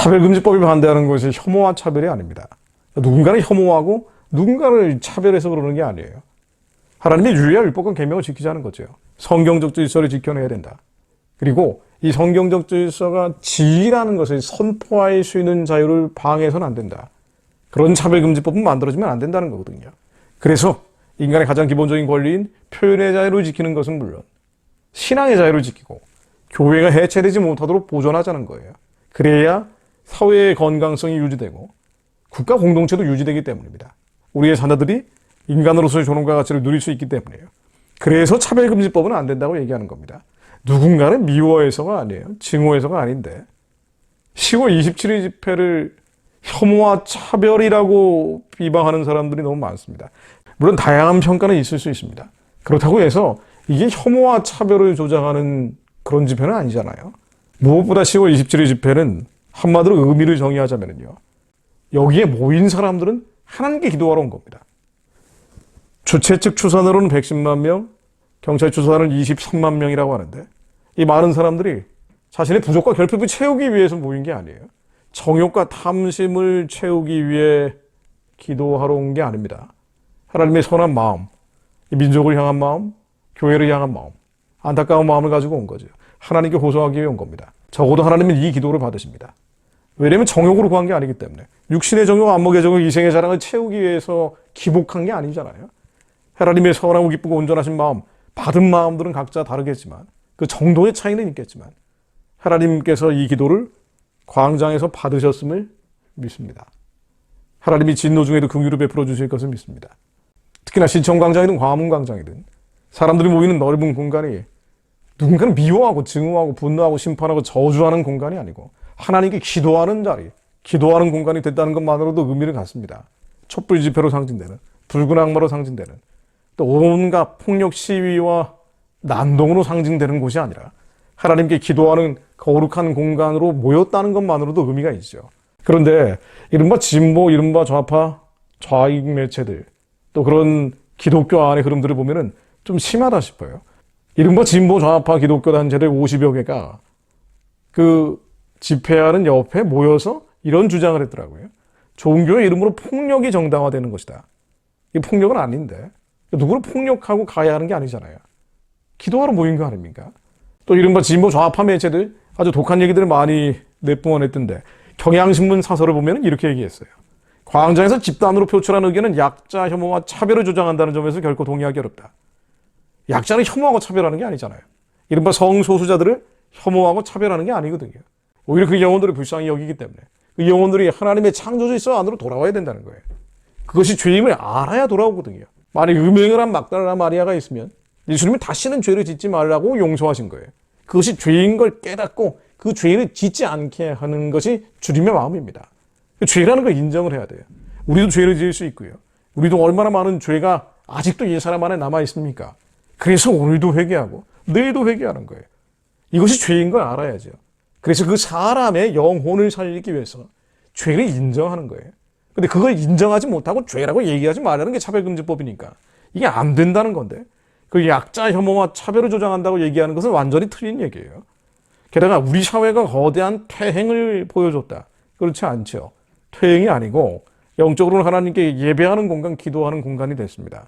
차별금지법이 반대하는 것이 혐오와 차별이 아닙니다. 누군가를 혐오하고 누군가를 차별해서 그러는 게 아니에요. 하나님의 율례와 율법과 계명을 지키자는 거죠. 성경적 질서를 지켜내야 된다. 그리고 이 성경적 질서가 지위라는 것을 선포할 수 있는 자유를 방해해서는 안 된다. 그런 차별금지법은 만들어지면 안 된다는 거거든요. 그래서 인간의 가장 기본적인 권리인 표현의 자유를 지키는 것은 물론 신앙의 자유를 지키고 교회가 해체되지 못하도록 보존하자는 거예요. 그래야 사회의 건강성이 유지되고 국가 공동체도 유지되기 때문입니다. 우리의 자녀들이 인간으로서의 존엄과 가치를 누릴 수 있기 때문이에요. 그래서 차별금지법은 안 된다고 얘기하는 겁니다. 누군가를 미워해서가 아니에요. 증오해서가 아닌데 10월 27일 집회를 혐오와 차별이라고 비방하는 사람들이 너무 많습니다. 물론 다양한 평가는 있을 수 있습니다. 그렇다고 해서 이게 혐오와 차별을 조장하는 그런 집회는 아니잖아요. 무엇보다 10월 27일 집회는 한마디로 의미를 정의하자면요. 여기에 모인 사람들은 하나님께 기도하러 온 겁니다. 주최 측 추산으로는 110만 명, 경찰 추산은 23만 명이라고 하는데 이 많은 사람들이 자신의 부족과 결핍을 채우기 위해서 모인 게 아니에요. 정욕과 탐심을 채우기 위해 기도하러 온 게 아닙니다. 하나님의 선한 마음, 민족을 향한 마음, 교회를 향한 마음, 안타까운 마음을 가지고 온 거죠. 하나님께 호소하기 위해 온 겁니다. 적어도 하나님은 이 기도를 받으십니다. 왜냐하면 정욕으로 구한 게 아니기 때문에. 육신의 정욕, 안목의 정욕, 이생의 자랑을 채우기 위해서 기복한 게 아니잖아요. 하나님의 선하고 기쁘고 온전하신 마음, 받은 마음들은 각자 다르겠지만 그 정도의 차이는 있겠지만 하나님께서 이 기도를 광장에서 받으셨음을 믿습니다. 하나님이 진노 중에도 긍휼을 베풀어 주실 것을 믿습니다. 특히나 신청광장이든 광화문광장이든 사람들이 모이는 넓은 공간이 누군가를 미워하고 증오하고 분노하고 심판하고 저주하는 공간이 아니고 하나님께 기도하는 자리, 기도하는 공간이 됐다는 것만으로도 의미를 갖습니다. 촛불 집회로 상징되는, 붉은 악마로 상징되는, 또 온갖 폭력 시위와 난동으로 상징되는 곳이 아니라 하나님께 기도하는 거룩한 공간으로 모였다는 것만으로도 의미가 있죠. 그런데 이른바 진보, 이른바 좌파, 좌익 매체들, 또 그런 기독교 안의 흐름들을 보면은 좀 심하다 싶어요. 이른바 진보, 좌파 기독교 단체들 50여 개가 그 집회하는 옆에 모여서 이런 주장을 했더라고요. 종교의 이름으로 폭력이 정당화되는 것이다. 이 폭력은 아닌데 누구를 폭력하고 가야 하는 게 아니잖아요. 기도하러 모인 거 아닙니까? 또 이른바 진보 좌파 매체들 아주 독한 얘기들을 많이 내뿜어냈던데 경향신문 사설을 보면 이렇게 얘기했어요. 광장에서 집단으로 표출한 의견은 약자 혐오와 차별을 조장한다는 점에서 결코 동의하기 어렵다. 약자를 혐오하고 차별하는 게 아니잖아요. 이른바 성소수자들을 혐오하고 차별하는 게 아니거든요. 오히려 그 영혼들을 불쌍히 여기기 때문에 그 영혼들이 하나님의 창조질서 안으로 돌아와야 된다는 거예요. 그것이 죄임을 알아야 돌아오거든요. 만약 음행을 한 막달라 마리아가 있으면 예수님은 다시는 죄를 짓지 말라고 용서하신 거예요. 그것이 죄인 걸 깨닫고 그 죄를 짓지 않게 하는 것이 주님의 마음입니다. 죄라는 걸 인정을 해야 돼요. 우리도 죄를 지을 수 있고요. 우리도 얼마나 많은 죄가 아직도 이 사람 안에 남아 있습니까? 그래서 오늘도 회개하고 내일도 회개하는 거예요. 이것이 죄인 걸 알아야죠. 그래서 그 사람의 영혼을 살리기 위해서 죄를 인정하는 거예요. 근데 그걸 인정하지 못하고 죄라고 얘기하지 말라는 게 차별금지법이니까 이게 안 된다는 건데 그 약자 혐오와 차별을 조장한다고 얘기하는 것은 완전히 틀린 얘기예요. 게다가 우리 사회가 거대한 퇴행을 보여줬다. 그렇지 않죠. 퇴행이 아니고 영적으로는 하나님께 예배하는 공간, 기도하는 공간이 됐습니다.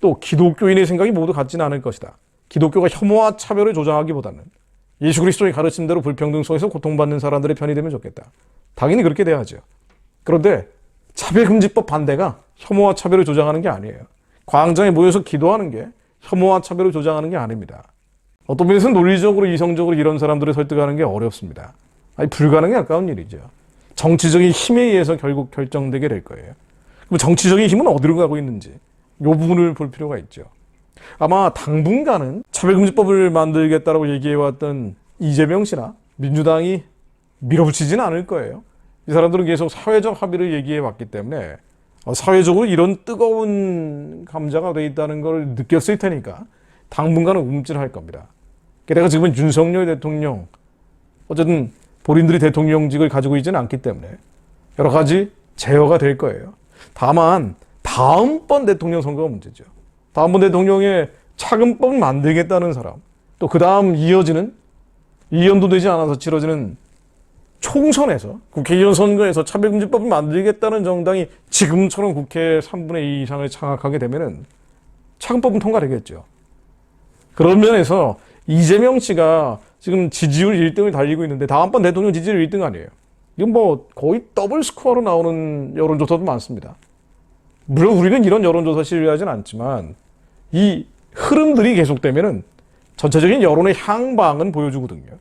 또 기독교인의 생각이 모두 같지는 않을 것이다. 기독교가 혐오와 차별을 조장하기보다는 예수 그리스도의 가르침대로 불평등 속에서 고통받는 사람들의 편이 되면 좋겠다. 당연히 그렇게 돼야죠. 그런데 차별금지법 반대가 혐오와 차별을 조장하는 게 아니에요. 광장에 모여서 기도하는 게 혐오와 차별을 조장하는 게 아닙니다. 어떤 면에서는 논리적으로 이성적으로 이런 사람들을 설득하는 게 어렵습니다. 아니 불가능에 가까운 일이죠. 정치적인 힘에 의해서 결국 결정되게 될 거예요. 그럼 정치적인 힘은 어디로 가고 있는지 이 부분을 볼 필요가 있죠. 아마 당분간은 차별금지법을 만들겠다라고 얘기해왔던 이재명 씨나 민주당이 밀어붙이지는 않을 거예요. 이 사람들은 계속 사회적 합의를 얘기해왔기 때문에 사회적으로 이런 뜨거운 감자가 돼 있다는 걸 느꼈을 테니까 당분간은 움찔할 겁니다. 게다가 지금은 윤석열 대통령 어쨌든 본인들이 대통령직을 가지고 있지는 않기 때문에 여러 가지 제어가 될 거예요. 다만 다음번 대통령 선거가 문제죠. 다음번 대통령의 차근법을 만들겠다는 사람, 또 그 다음 이어지는 2년도 되지 않아서 치러지는 총선에서 국회의원 선거에서 차별금지법을 만들겠다는 정당이 지금처럼 국회 3분의 2 이상을 장악하게 되면은 차금법은 통과되겠죠. 그런 면에서 이재명 씨가 지금 지지율 1등을 달리고 있는데 다음번 대통령 지지율 1등 아니에요. 이건 뭐 거의 더블 스코어로 나오는 여론조사도 많습니다. 물론 우리는 이런 여론조사 신뢰하진 않지만 이 흐름들이 계속되면은 전체적인 여론의 향방은 보여주거든요.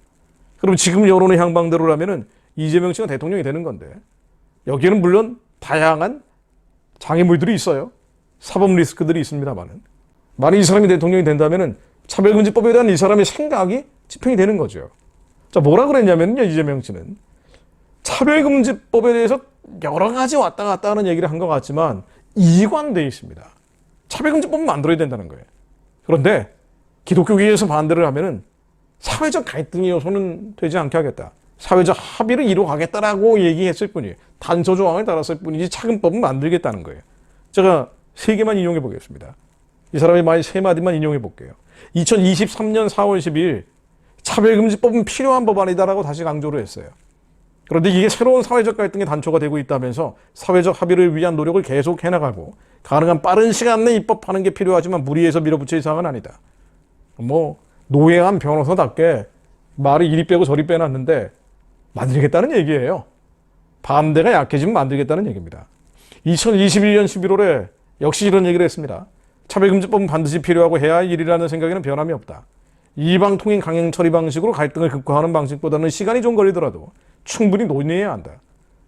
그럼 지금 여론의 향방대로라면은 이재명 씨가 대통령이 되는 건데 여기에는 물론 다양한 장애물들이 있어요. 사법 리스크들이 있습니다만은 만약 이 사람이 대통령이 된다면은 차별금지법에 대한 이 사람의 생각이 집행이 되는 거죠. 자, 뭐라 그랬냐면요, 이재명 씨는 차별금지법에 대해서 여러 가지 왔다 갔다 하는 얘기를 한 것 같지만 이관되어 있습니다. 차별금지법은 만들어야 된다는 거예요. 그런데 기독교계에서 반대를 하면은 사회적 갈등의 요소는 되지 않게 하겠다. 사회적 합의를 이루어가겠다라고 얘기했을 뿐이에요. 단서 조항을 달았을 뿐이지 차금법은 만들겠다는 거예요. 제가 3개만 인용해 보겠습니다. 이 사람의 말 3마디만 인용해 볼게요. 2023년 4월 12일 차별금지법은 필요한 법안이다라고 다시 강조를 했어요. 그런데 이게 새로운 사회적 갈등의 단초가 되고 있다면서 사회적 합의를 위한 노력을 계속 해나가고 가능한 빠른 시간 내에 입법하는 게 필요하지만 무리해서 밀어붙일 사항은 아니다. 뭐 노예한 변호사답게 말을 이리 빼고 저리 빼놨는데 만들겠다는 얘기예요. 반대가 약해지면 만들겠다는 얘기입니다. 2021년 11월에 역시 이런 얘기를 했습니다. 차별금지법은 반드시 필요하고 해야 할 일이라는 생각에는 변함이 없다. 이방통행 강행 처리 방식으로 갈등을 극화하는 방식보다는 시간이 좀 걸리더라도 충분히 논의해야 한다.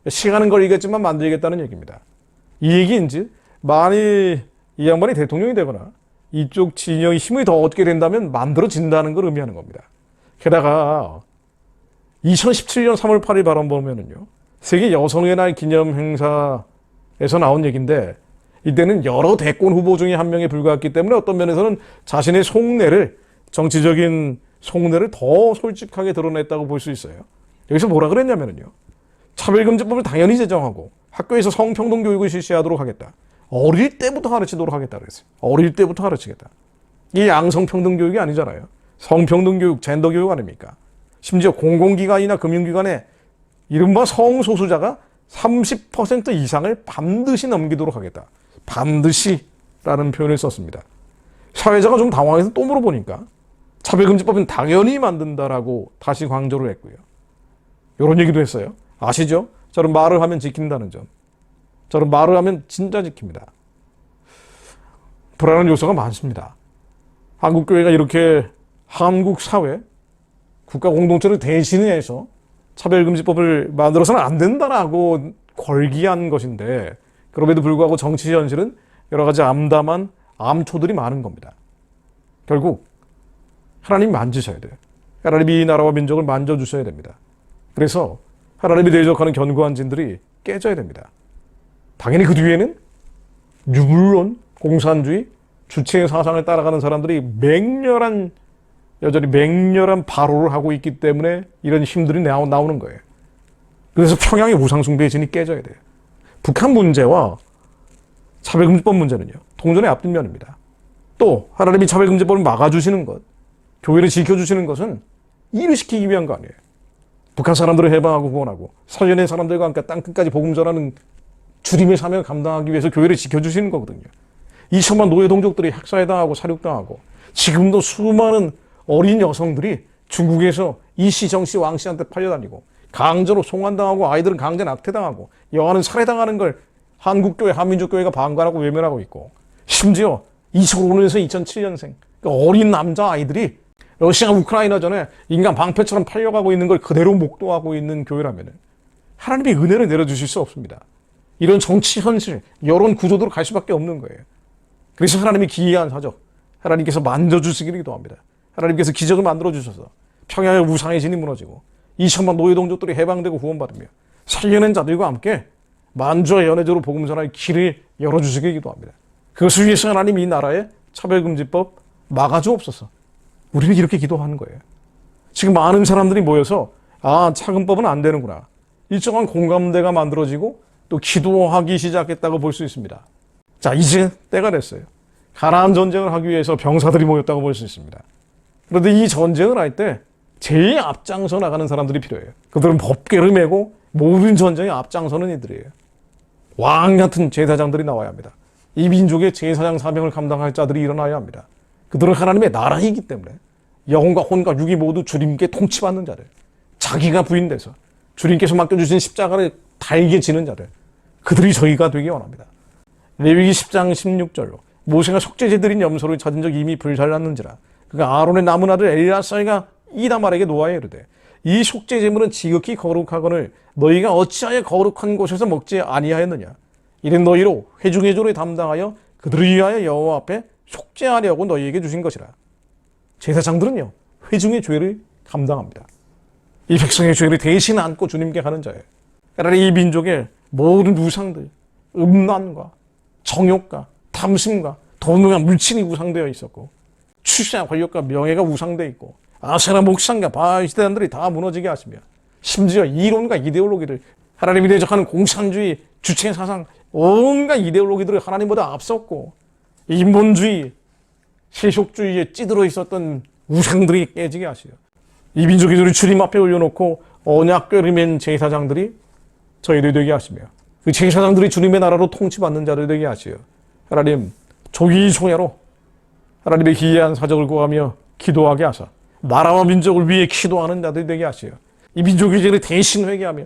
시간은 걸리겠지만 만들겠다는 얘기입니다. 이 얘기인지 만일 이 양반이 대통령이 되거나 이쪽 진영이 힘을 더 얻게 된다면 만들어진다는 걸 의미하는 겁니다. 게다가 2017년 3월 8일 발언 보면은요. 세계 여성의 날 기념 행사에서 나온 얘기인데 이때는 여러 대권 후보 중에 한 명에 불과했기 때문에 어떤 면에서는 자신의 속내를 정치적인 속내를 더 솔직하게 드러냈다고 볼 수 있어요. 여기서 뭐라 그랬냐면요. 차별금지법을 당연히 제정하고 학교에서 성평등 교육을 실시하도록 하겠다. 어릴 때부터 가르치도록 하겠다 그랬어요. 어릴 때부터 가르치겠다. 이게 양성평등 교육이 아니잖아요. 성평등 교육, 젠더 교육 아닙니까? 심지어 공공기관이나 금융기관에 이른바 성소수자가 30% 이상을 반드시 넘기도록 하겠다. 반드시라는 표현을 썼습니다. 사회자가 좀 당황해서 또 물어보니까 차별금지법은 당연히 만든다라고 다시 강조를 했고요. 이런 얘기도 했어요. 아시죠? 저런 말을 하면 지킨다는 점. 저런 말을 하면 진짜 지킵니다. 불안한 요소가 많습니다. 한국교회가 이렇게 한국 사회, 국가 공동체를 대신해서 차별금지법을 만들어서는 안 된다라고 걸기한 것인데 그럼에도 불구하고 정치 현실은 여러 가지 암담한 암초들이 많은 겁니다. 결국 하나님이 만지셔야 돼요. 하나님이 이 나라와 민족을 만져주셔야 됩니다. 그래서 하나님이 대적하는 견고한 진들이 깨져야 됩니다. 당연히 그 뒤에는 물론 공산주의, 주체의 사상을 따라가는 사람들이 여전히 맹렬한 발호를 하고 있기 때문에 이런 힘들이 나오는 거예요. 그래서 평양의 우상숭배의 진이 깨져야 돼요. 북한 문제와 차별금지법 문제는요. 동전의 앞뒷면입니다. 또 하나님이 차별금지법을 막아주시는 것, 교회를 지켜주시는 것은 일을 시키기 위한 거 아니에요. 북한 사람들을 해방하고 구원하고 살려낸 사람들과 함께 땅끝까지 복음 전하는 주님의 사명을 감당하기 위해서 교회를 지켜주시는 거거든요. 2천만 노예 동족들이 학살당하고 사륙당하고 지금도 수많은 어린 여성들이 중국에서 이씨, 정씨, 왕씨한테 팔려다니고 강제로 송환당하고 아이들은 강제 낙태당하고 여아는 살해당하는 걸 한국교회, 한민족교회가 방관하고 외면하고 있고 심지어 2005년에서 2007년생 어린 남자아이들이 러시아, 우크라이나 전에 인간 방패처럼 팔려가고 있는 걸 그대로 목도하고 있는 교회라면 하나님이 은혜를 내려주실 수 없습니다. 이런 정치 현실, 여론 구조대로 갈 수밖에 없는 거예요. 그래서 하나님이 기이한 사적, 하나님께서 만져주시기를 기도합니다. 하나님께서 기적을 만들어주셔서 평양의 우상의 진이 무너지고 2천만 노예 동족들이 해방되고 구원받으며 살려낸 자들과 함께 만주와 연회제로 복음 전할 길을 열어주시기를 기도합니다. 그것을 위해서 하나님이 이 나라의 차별금지법 막아주옵소서. 우리는 이렇게 기도하는 거예요. 지금 많은 사람들이 모여서 차금법은 안 되는구나. 일정한 공감대가 만들어지고 또 기도하기 시작했다고 볼 수 있습니다. 자, 이제 때가 됐어요. 가나안 전쟁을 하기 위해서 병사들이 모였다고 볼 수 있습니다. 그런데 이 전쟁을 할 때 제일 앞장서 나가는 사람들이 필요해요. 그들은 법궤를 메고 모든 전쟁에 앞장서는 이들이에요. 왕 같은 제사장들이 나와야 합니다. 이 민족의 제사장 사명을 감당할 자들이 일어나야 합니다. 그들은 하나님의 나라이기 때문에 영혼과 혼과 육이 모두 주님께 통치받는 자들, 자기가 부인돼서 주님께서 맡겨주신 십자가를 달게 지는 자들, 그들이 저희가 되기 원합니다. 레위기 10장 16절로 모세가 속죄제 드린 염소를 찾은 적 이미 불살랐는지라 그가 아론의 남은 아들 엘리아사가 이다말에게 노하여 이르되 이 속죄 제물은 지극히 거룩하거늘 너희가 어찌하여 거룩한 곳에서 먹지 아니하였느냐. 이는 너희로 회중의 조를 담당하여 그들을 위하여 여호와 앞에 속죄하려고 너희에게 주신 것이라. 제사장들은요, 회중의 죄를 감당합니다. 이 백성의 죄를 대신 안고 주님께 가는 자예요. 그러나 이 민족의 모든 우상들, 음란과 정욕과 탐심과 돈과 물질이 우상되어 있었고, 출세와 권력과 명예가 우상되어 있고, 아세라 목상과 바알 시대단들이 다 무너지게 하시며, 심지어 이론과 이데올로기들, 하나님이 대적하는 공산주의, 주체사상, 온갖 이데올로기들을 하나님보다 앞섰고, 인본주의, 세속주의에 찌들어 있었던 우상들이 깨지게 하시요. 이 민족이들을 주님 앞에 올려놓고 언약궤를 맨 제사장들이 저희들 되게 하시며, 그 제사장들이 주님의 나라로 통치받는 자를 되게 하시요. 하나님, 조기총회로 하나님의 기이한 사적을 구하며 기도하게 하사 나라와 민족을 위해 기도하는 자들이 되게 하시요. 이 민족의 죄를 대신 회개하며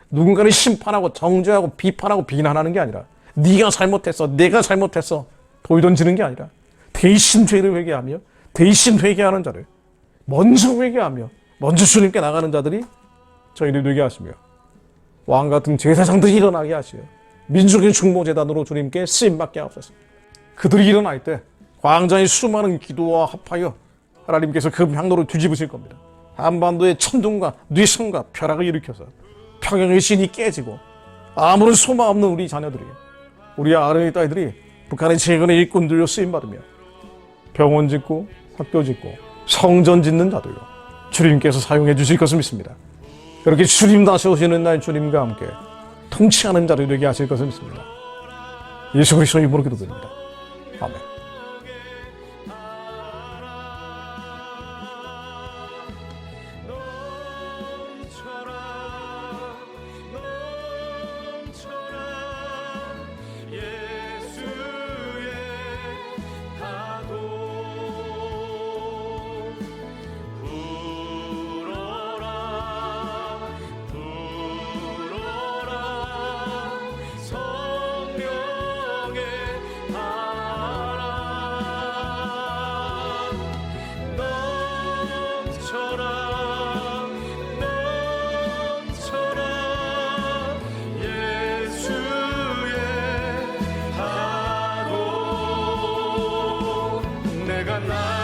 누군가를 심판하고 정죄하고 비판하고 비난하는 게 아니라 네가 잘못했어, 내가 잘못했어 돌 던지는 게 아니라 대신 죄를 회개하며 대신 회개하는 자를 먼저 회개하며 먼저 주님께 나가는 자들이 저희를 되게 하시며, 왕같은 제사장들이 일어나게 하시어 민족의 중보제단으로 주님께 쓰임받게 하옵소서. 그들이 일어날 때 광장의 수많은 기도와 합하여 하나님께서 그 향로를 뒤집으실 겁니다. 한반도의 천둥과 뇌성과 벼락을 일으켜서 평양의 신이 깨지고 아무런 소망 없는 우리 자녀들이, 우리 아르메니 딸들이 북한의 재건의 일꾼들로 쓰임받으며 병원 짓고 학교 짓고 성전 짓는 자들로 주님께서 사용해 주실 것을 믿습니다. 그렇게 주님 다시 오시는 날 주님과 함께 통치하는 자를 되게 하실 것을 믿습니다. 예수 그리스도의 이름으로 기도드립니다. 아멘. 내가